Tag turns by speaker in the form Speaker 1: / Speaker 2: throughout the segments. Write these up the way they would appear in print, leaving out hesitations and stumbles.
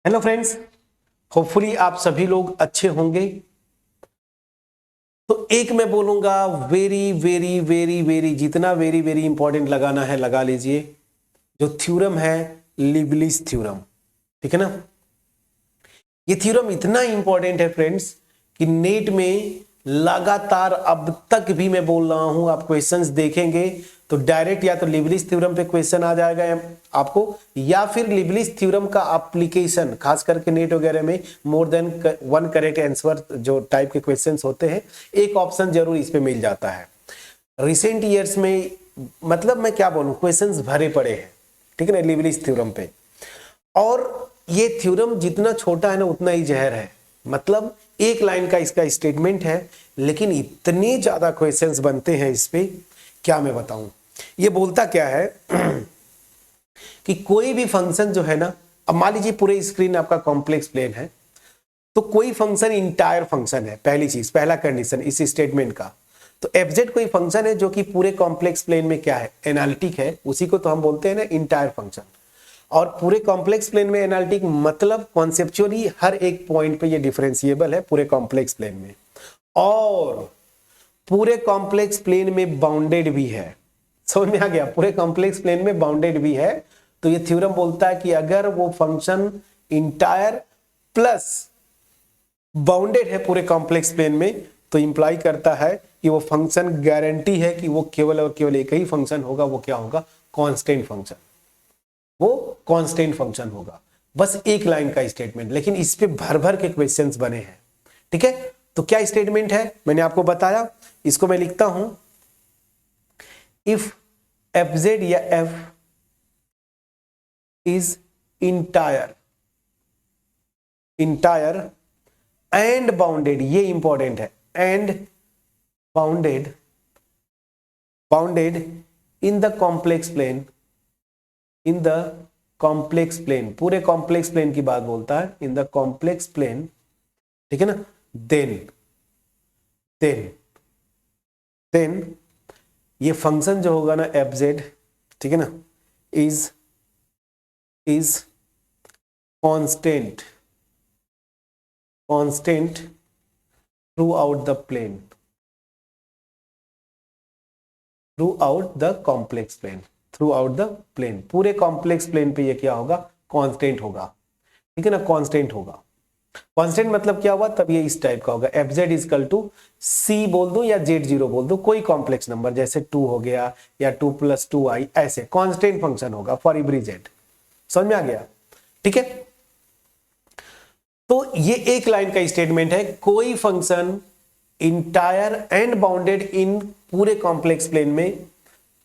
Speaker 1: Hello friends, hopefully आप सभी लोग अच्छे होंगे। तो एक मैं बोलूंगा वेरी वेरी वेरी वेरी जितना वेरी वेरी इंपॉर्टेंट लगाना है लगा लीजिए। जो थ्योरम है लिबलिस थ्योरम, ठीक है ना। ये थ्योरम इतना इंपॉर्टेंट है फ्रेंड्स कि नेट में लगातार अब तक भी मैं बोल रहा हूं, आप क्वेश्चंस देखेंगे तो डायरेक्ट या तो लिबलिस थ्योरम पे क्वेश्चन आ जाएगा आपको, या फिर लिबलिस थ्योरम का एप्लीकेशन, खास करके नेट वगैरह में more than one correct answer जो टाइप के क्वेश्चंस होते हैं, एक ऑप्शन जरूर इस पे मिल जाता है। रिसेंट ईयर्स में मतलब मैं क्या बोलूं, क्वेश्चंस भरे पड़े हैं, ठीक है ना, लिबलिस थ्योरम पे। और ये थ्योरम जितना छोटा है ना उतना ही जहर है। मतलब एक लाइन का इसका स्टेटमेंट है, लेकिन इतने ज्यादा क्वेश्चंस बनते हैं इस पे, क्या मैं बताऊं। ये बोलता क्या है कि कोई भी फंक्शन जो है ना, अब मान लीजिए पूरे स्क्रीन आपका कॉम्प्लेक्स प्लेन है, तो कोई फंक्शन इंटायर फंक्शन है, पहली चीज, पहला कंडीशन इस स्टेटमेंट का। तो एफजेड कोई फंक्शन है जो कि पूरे कॉम्प्लेक्स प्लेन में क्या है, एनालिटिक है, उसी को तो हम बोलते हैं ना इंटायर फंक्शन। और पूरे कॉम्प्लेक्स प्लेन में एनालिटिक मतलब कॉन्सेप्चुअली हर एक पॉइंट पे ये डिफरेंशिएबल है पूरे कॉम्प्लेक्स प्लेन में, और पूरे कॉम्प्लेक्स प्लेन में बाउंडेड भी है। समझ में आ गया, पूरे कॉम्प्लेक्स प्लेन में बाउंडेड भी है। तो ये थ्योरम बोलता है कि अगर वो फंक्शन इंटायर प्लस बाउंडेड है पूरे कॉम्प्लेक्स प्लेन में, तो इंप्लाई करता है कि वो फंक्शन गारंटी है कि वो केवल और केवल एक ही फंक्शन होगा। वो क्या होगा, कांस्टेंट फंक्शन, वो कांस्टेंट फंक्शन होगा। बस एक लाइन का स्टेटमेंट, लेकिन इस पे भर भर के क्वेश्चंस बने हैं, ठीक है। तो क्या स्टेटमेंट है मैंने आपको बताया, इसको मैं लिखता हूं, इफ एफ जेड या f is entire and bounded, ये इंपॉर्टेंट है, and bounded in the complex plane, in the complex plane, पूरे कॉम्प्लेक्स प्लेन की बात बोलता है, इन द कॉम्प्लेक्स प्लेन, ठीक है ना। देन ये फंक्शन जो होगा ना एफ जेड, ठीक है ना, is constant throughout the plane, throughout the complex plane, throughout the plane, पूरे कॉम्प्लेक्स प्लेन पे ये क्या होगा, कांस्टेंट होगा, ठीक है ना, कांस्टेंट होगा। कांस्टेंट मतलब क्या हुआ, तब ये इस टाइप का होगा, एफ जेड इजकल टू सी बोल दो या जेड जीरो बोल दो, कोई कॉम्प्लेक्स नंबर जैसे 2 हो गया या 2 + 2i, ऐसे कांस्टेंट फंक्शन होगा फॉर एवरी जेड। समझ में आ गया, ठीक है। तो ये एक लाइन का स्टेटमेंट है, कोई फंक्शन इंटायर एंड बाउंडेड इन पूरे कॉम्प्लेक्स प्लेन में,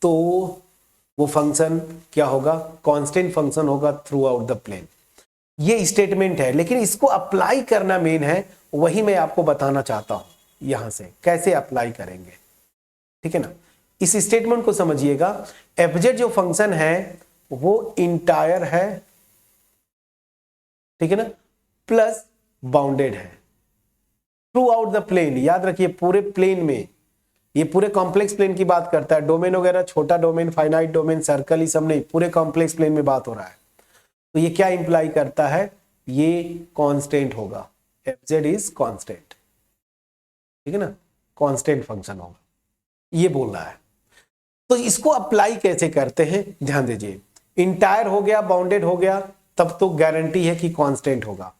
Speaker 1: तो वो फंक्शन क्या होगा, कांस्टेंट फंक्शन होगा थ्रू आउट द प्लेन। ये स्टेटमेंट है, लेकिन इसको अप्लाई करना मेन है, वही मैं आपको बताना चाहता हूं यहां से कैसे अप्लाई करेंगे, ठीक है ना। इस स्टेटमेंट को समझिएगा, एफजेड जो फंक्शन है वो इंटायर है, ठीक है ना, प्लस बाउंडेड है थ्रू आउट द प्लेन। याद रखिए पूरे प्लेन में, ये पूरे कॉम्प्लेक्स प्लेन की बात करता है, डोमेन वगैरह, छोटा डोमेन, फाइनाइट डोमेन, सर्कल, ही सब नहीं, पूरे कॉम्प्लेक्स प्लेन में बात हो रहा है। तो ये क्या इंप्लाई करता है, ये कांस्टेंट होगा, एफजेड इज कांस्टेंट, ठीक है ना, कांस्टेंट फंक्शन होगा, ये बोल रहा है। तो इसको अप्लाई कैसे करते हैं, ध्यान दीजिए, इंटायर हो गया, बाउंडेड हो गया, तब तो गारंटी है कि कांस्टेंट होगा।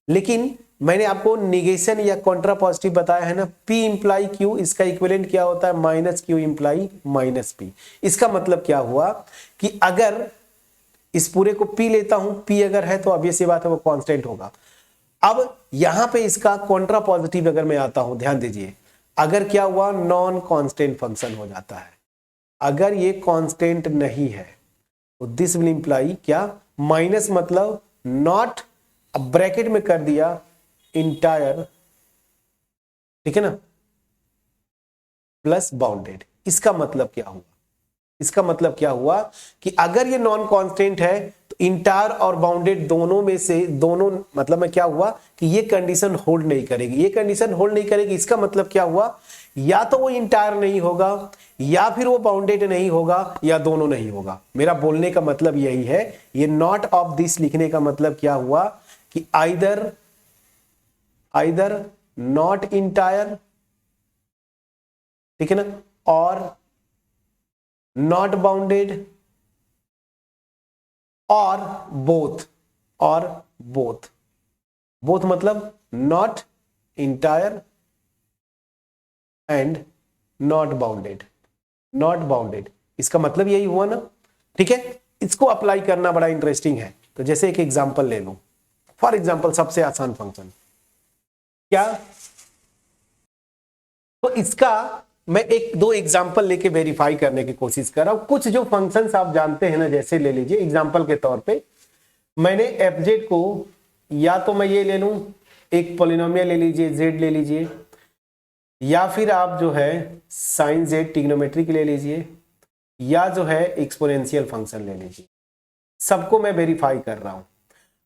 Speaker 1: लेकिन मैंने आपको निगेशन या कॉन्ट्रा पॉजिटिव बताया है ना, P इंप्लाई Q, इसका इक्विवेलेंट क्या होता है, -Q इंप्लाई -P। इसका मतलब क्या हुआ कि अगर इस पूरे को P लेता हूं, P अगर है तो obvious सी बात है वो कांस्टेंट होगा। अब यहां पे इसका कॉन्ट्रा पॉजिटिव अगर मैं आता हूं, ध्यान दीजिए, अगर क्या हुआ, नॉन कांस्टेंट फंक्शन हो जाता है। अगर ये कांस्टेंट नहीं है तो दिस विल इंप्लाई क्या, माइनस मतलब नॉट, अब ब्रैकेट में कर दिया इंटायर, ठीक है ना, प्लस बाउंडेड। इसका मतलब क्या हुआ, इसका मतलब क्या हुआ कि अगर ये नॉन कांस्टेंट है तो इंटायर और बाउंडेड दोनों में से, दोनों मतलब में क्या हुआ कि ये कंडीशन होल्ड नहीं करेगी, ये कंडीशन होल्ड नहीं करेगी। इसका मतलब क्या हुआ या तो वो इंटायर नहीं होगा, या फिर वो बाउंडेड नहीं होगा, या दोनों नहीं होगा। मेरा बोलने का मतलब यही है। ये नॉट ऑफ दिस लिखने का मतलब क्या हुआ कि आइदर नॉट इंटायर, ठीक है ना, और नॉट बाउंडेड, और बोथ मतलब not entire and not bounded. इसका मतलब यही हुआ ना, ठीक है। इसको अप्लाई करना बड़ा इंटरेस्टिंग है। तो जैसे एक एग्जांपल ले लो, फॉर एग्जांपल सबसे आसान फंक्शन क्या, तो इसका मैं एक दो एग्जांपल लेके वेरीफाई करने की कोशिश कर रहा हूं। कुछ जो फंक्शंस आप जानते हैं ना, जैसे ले लीजिए एग्जांपल के तौर पे, मैंने एफजेड को, या तो मैं ये ले लूं, एक पॉलिनोमियल ले लीजिए, जेड ले लीजिए, या फिर आप जो है साइन जेड ट्रिग्नोमेट्रिक ले लीजिए, या जो है एक्सपोनेंशियल फंक्शन ले लीजिए। सबको मैं वेरीफाई कर रहा हूं।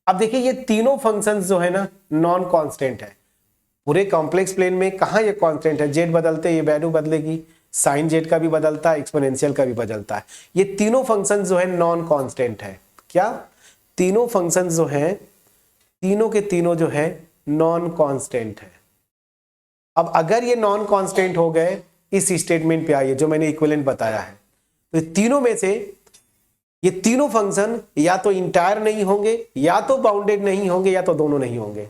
Speaker 1: अब देखिए ये तीनों फंक्शंस जो है ना नॉन कांस्टेंट है। पूरे कॉम्प्लेक्स प्लेन में कहां ये कांस्टेंट है, जेड बदलते ये वैल्यू बदलेगी, साइन जेड का भी बदलता है, एक्सपोनेंशियल का भी बदलता है। ये तीनों फंक्शंस जो है नॉन कांस्टेंट है। क्या, तीनों फंक्शंस जो है, तीनों के तीनों जो है नॉन कांस्टेंट है। अब अगर ये नॉन कांस्टेंट हो गए, इस स्टेटमेंट पे आइए जो मैंने इक्विवेलेंट बताया है, तो तीनों में से ये तीनों फंक्शन या तो इंटायर नहीं होंगे, या तो बाउंडेड नहीं होंगे, या तो दोनों नहीं होंगे।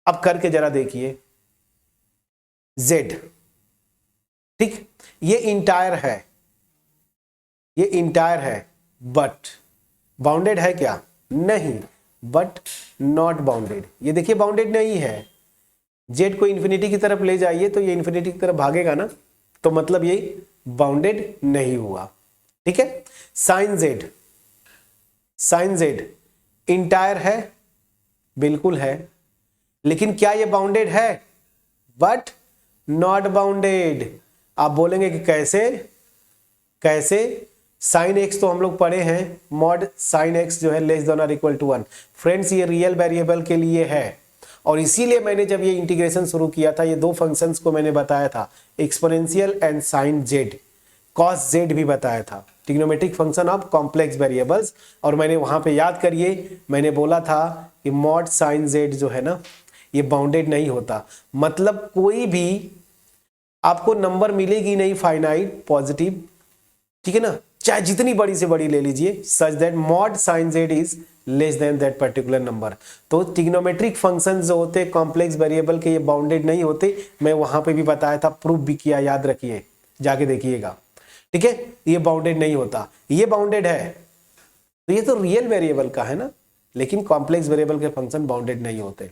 Speaker 1: अब करके जरा देखिए, z, ठीक, ये इंटायर है, बट बाउंडेड है क्या, नहीं, बट नॉट बाउंडेड। ये देखिए बाउंडेड नहीं है। z को इंफिनिटी की तरफ ले जाइए तो ये इंफिनिटी की तरफ भागेगा ना, तो मतलब ये बाउंडेड नहीं हुआ, ठीक है। साइन जेड इंटायर है, बिल्कुल है, लेकिन क्या ये बाउंडेड है, बट नॉट बाउंडेड। आप बोलेंगे कि कैसे साइन एक्स तो हम लोग पढ़े हैं, मॉड साइन एक्स जो है लेस देन और इक्वल टू 1। फ्रेंड्स ये रियल वेरिएबल के लिए है, और इसीलिए मैंने जब ये इंटीग्रेशन शुरू किया था, ये दो फंक्शंस को मैंने बताया था, exponential and sine z, cos z भी बताया था, trigonometric function of complex variables. और मैंने वहां पे याद करिए, मैंने बोला था कि मॉड साइन जेड जो है ना ये बाउंडेड नहीं होता। मतलब कोई भी आपको नंबर मिलेगी नहीं फाइनाइट पॉजिटिव, ठीक है ना, चाहे जितनी बड़ी से बड़ी ले लीजिए, such that mod sine Z is less than that particular number. तो ट्रिग्नोमेट्रिक फंक्शन जो होते कॉम्प्लेक्स वेरिएबल के, ये बाउंडेड नहीं होते। मैं वहां पे भी बताया था, प्रूफ भी किया, याद रखिए, जाके देखिएगा, ठीक है। ये बाउंडेड नहीं होता, ये बाउंडेड है। तो ये तो रियल वेरिएबल का है ना, लेकिन कॉम्प्लेक्स वेरिएबल के फंक्शन बाउंडेड नहीं होते।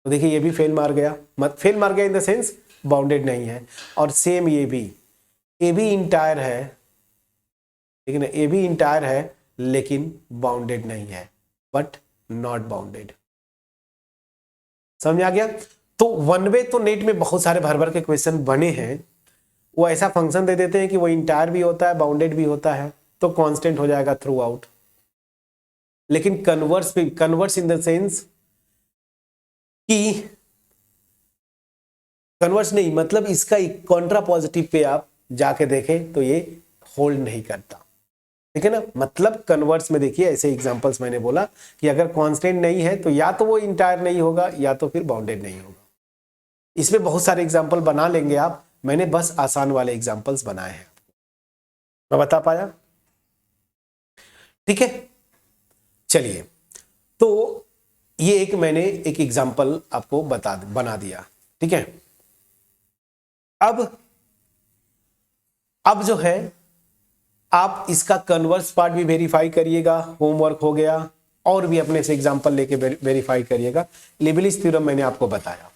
Speaker 1: तो देखिए ये भी फेल मार गया, फेल मार गया इन द सेंस बाउंडेड नहीं है। और सेम ये भी इंटायर है, ठीक है ना, ये भी इंटायर है लेकिन बाउंडेड नहीं है, बट नॉट बाउंडेड। समझ आ गया। तो वन वे तो नेट में बहुत सारे भर भर के क्वेश्चन बने हैं। वो ऐसा फंक्शन दे देते हैं कि वो इंटायर भी होता है, बाउंडेड भी होता है, तो कांस्टेंट हो जाएगा थ्रू आउट। लेकिन कन्वर्स इन द सेंस कि कन्वर्स नहीं, मतलब इसका कॉन्ट्रा पॉजिटिव पे आप जाके देखें तो ये होल्ड नहीं करता, ठीक है ना। मतलब कन्वर्स में देखिए, ऐसे एग्जांपल्स मैंने बोला कि अगर कांस्टेंट नहीं है तो या तो वो इंटायर नहीं होगा, या तो फिर बाउंडेड नहीं होगा। इसमें बहुत सारे एग्जांपल बना लेंगे आप, मैंने बस आसान वाले एग्जांपल्स बनाए हैं, मैं बता पाया, ठीक है। चलिए, तो ये एक मैंने एक एग्जांपल आपको बना दिया, ठीक है। अब जो है आप इसका कन्वर्स पार्ट भी वेरीफाई करिएगा, होमवर्क हो गया, और भी अपने से एग्जांपल लेके वेरीफाई करिएगा। लिबलिस थ्योरम मैंने आपको बताया,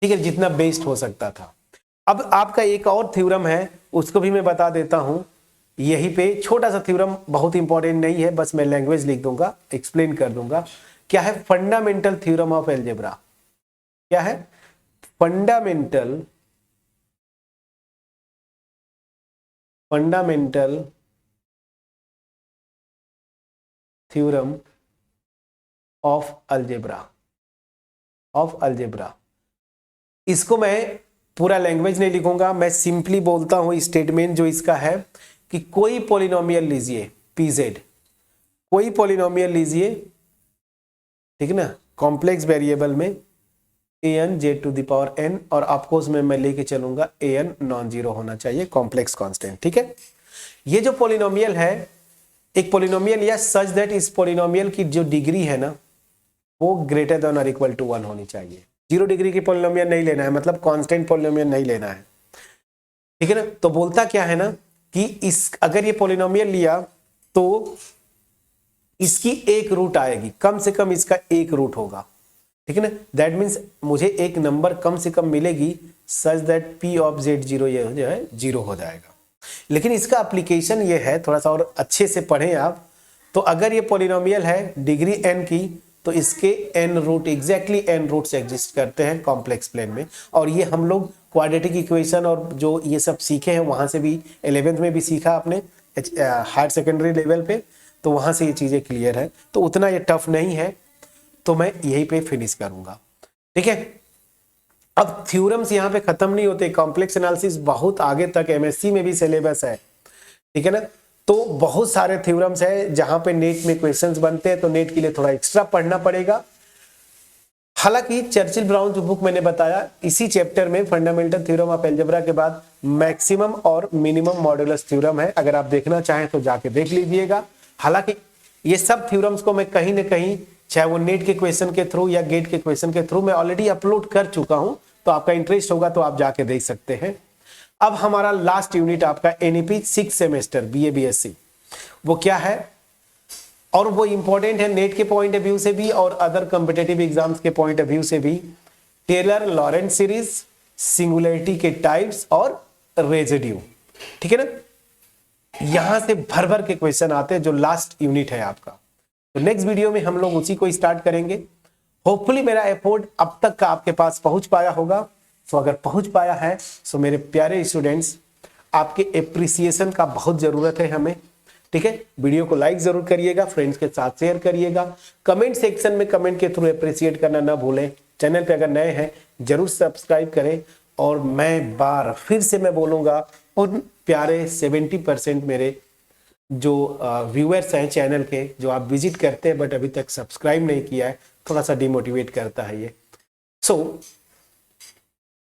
Speaker 1: ठीक है, जितना बेस्ट हो सकता था। अब आपका एक और थ्योरम है, उसको भी मैं बता देता हूं यहीं पे। छोटा सा थ्योरम, बहुत इंपॉर्टेंट नहीं है, बस मैं लैंग्वेज लिख दूंगा, एक्सप्लेन कर दूंगा। क्या है? Fundamental theorem of algebra. क्या है? Fundamental theorem of algebra. इसको मैं पूरा लैंग्वेज नहीं लिखूंगा, मैं सिंपली बोलता हूं स्टेटमेंट जो इसका है कि कोई पॉलिनोमियल लीजिए pz, कोई पॉलिनोमियल लीजिए, ठीक है ना, कॉम्प्लेक्स वेरिएबल में an z to the power n, और आपको उसमें मैं लेके चलूंगा an नॉन जीरो होना चाहिए, कॉम्प्लेक्स कांस्टेंट, ठीक है। ये जो पॉलिनोमियल है, एक पॉलिनोमियल या सच दैट इस पॉलिनोमियल की जो डिग्री है ना वो ग्रेटर देन और इक्वल टू 1 होनी चाहिए। 0 डिग्री की पॉलिनोमियल नहीं लेना है, मतलब कांस्टेंट पॉलिनोमियल नहीं लेना है, ठीक है ना। तो बोलता क्या है ना कि इस अगर ये पॉलिनोमियल लिया तो इसकी एक रूट आएगी, कम से कम इसका एक रूट होगा, ठीक है ना। दैट मीन्स मुझे एक नंबर कम से कम मिलेगी such that p of z0 ये जो है 0 हो जाएगा। लेकिन इसका एप्लीकेशन ये है, थोड़ा सा और अच्छे से पढ़ें आप, तो अगर ये पॉलिनोमियल है डिग्री n की तो इसके n root, exactly n roots exist करते हैं कॉम्प्लेक्स प्लेन में। और ये हम लोग क्वाड्रेटिक इक्वेशन और जो ये सब सीखे हैं वहां से भी 11th में भी सीखा आपने हायर सेकेंडरी लेवल पे, तो वहां से ये चीजें क्लियर है, तो उतना ये टफ नहीं है, तो मैं यहीं पे फिनिश करूंगा, ठीक है। अब थ्योरम्स यहाँ पे खत्म नहीं होते, कॉम्प्लेक्स एनालिसिस बहुत आगे तक एमएससी में भी सिलेबस है, ठीक है ना। तो बहुत सारे थ्योरम्स है जहां पे नेट में क्वेश्चंस बनते हैं, तो नेट के लिए थोड़ा एक्स्ट्रा पढ़ना पड़ेगा। हालांकि चर्चिल ब्राउन जो बुक मैंने बताया, इसी चैप्टर में फंडामेंटल थ्योरम ऑफ अलजेब्रा के बाद मैक्सिमम और मिनिमम मॉडुलस थ्योरम है, अगर आप देखना चाहें तो जाके देख लीजिएगा। हालांकि ये सब थ्योरम्स को मैं कहीं ना कहीं, चाहे वो नेट के क्वेश्चन के थ्रू या गेट के क्वेश्चन के थ्रू, मैं ऑलरेडी अपलोड कर चुका हूं, तो आपका इंटरेस्ट होगा तो आप जाके देख सकते हैं। अब हमारा लास्ट यूनिट आपका एनईपी 6 सेमेस्टर बीए बीएससी, वो क्या है, और वो इंपॉर्टेंट है नेट के पॉइंट ऑफ व्यू से भी और अदर कॉम्पिटेटिव एग्जाम्स के पॉइंट ऑफ व्यू से भी। टेलर लॉरेंट सीरीज, सिंगुलैरिटी के टाइप्स और रेजिड्यू, ठीक है ना। यहां से भर भर के क्वेश्चन आते हैं, जो लास्ट यूनिट है आपका। तो नेक्स्ट वीडियो में हम लोग उसी को स्टार्ट करेंगे। होपफुली मेरा एफर्ट अब तक का आपके पास पहुंच पाया होगा, तो अगर पहुंच पाया है तो मेरे प्यारे स्टूडेंट्स, आपके एप्रिसिएशन का बहुत जरूरत है हमें, ठीक है। वीडियो को लाइक जरूर करिएगा, फ्रेंड्स के साथ शेयर करिएगा, कमेंट सेक्शन में कमेंट के थ्रू अप्रिशिएट करना ना भूलें। चैनल पे अगर नए हैं जरूर सब्सक्राइब करें, और मैं बार फिर से मैं बोलूंगा, उन प्यारे 70% मेरे जो व्यूअर्स हैं चैनल के, जो आप विजिट करते हैं बट अभी तक सब्सक्राइब नहीं किया है, थोड़ा सा डिमोटिवेट करता है ये। सो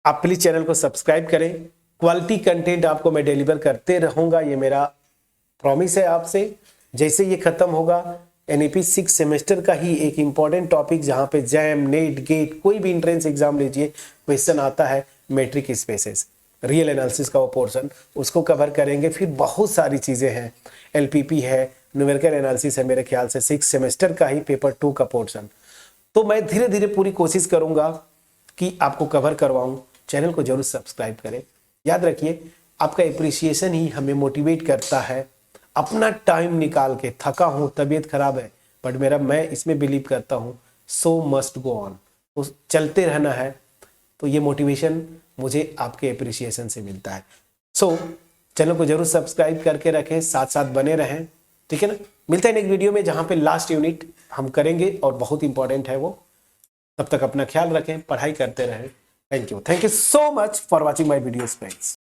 Speaker 1: आप प्लीज चैनल को सब्सक्राइब करें, क्वालिटी कंटेंट आपको मैं डिलीवर करते रहूंगा, ये मेरा प्रॉमिस है आपसे। जैसे ये खत्म होगा, एनईपी 6 सेमेस्टर का ही एक इंपॉर्टेंट टॉपिक, जहां पे जैम, नेट, गेट, कोई भी एंट्रेंस एग्जाम लीजिए क्वेश्चन आता है, मैट्रिक स्पेसेस, रियल एनालिसिस का वो पोर्शन, उसको कवर करेंगे। फिर बहुत सारी चीजें हैं, एलपीपी है, न्यूमेरिकल एनालिसिस है, मेरे ख्याल से 6 सेमेस्टर का ही पेपर 2 का पोर्शन। तो मैं धीरे धीरे पूरी कोशिश करूंगा कि आपको कवर करवाऊं। चैनल को जरूर सब्सक्राइब करें। याद रखिए, आपका एप्रिसिएशन ही हमें मोटिवेट करता है। अपना टाइम निकाल के, थका हूं, तबीयत खराब है, बट मैं इसमें बिलीव करता हूं, सो मस्ट गो ऑन, तो चलते रहना है। तो ये मोटिवेशन मुझे आपके एप्रिसिएशन से मिलता है। सो चैनल को जरूर सब्सक्राइब करके रखें, साथ साथ बने रहें, ठीक है ना। मिलते हैं नेक्स्ट वीडियो में, जहां पे लास्ट यूनिट हम करेंगे और बहुत इंपॉर्टेंट है वो। तब तक अपना ख्याल रखें, पढ़ाई करते रहें। Thank you so much for watching my videos friends.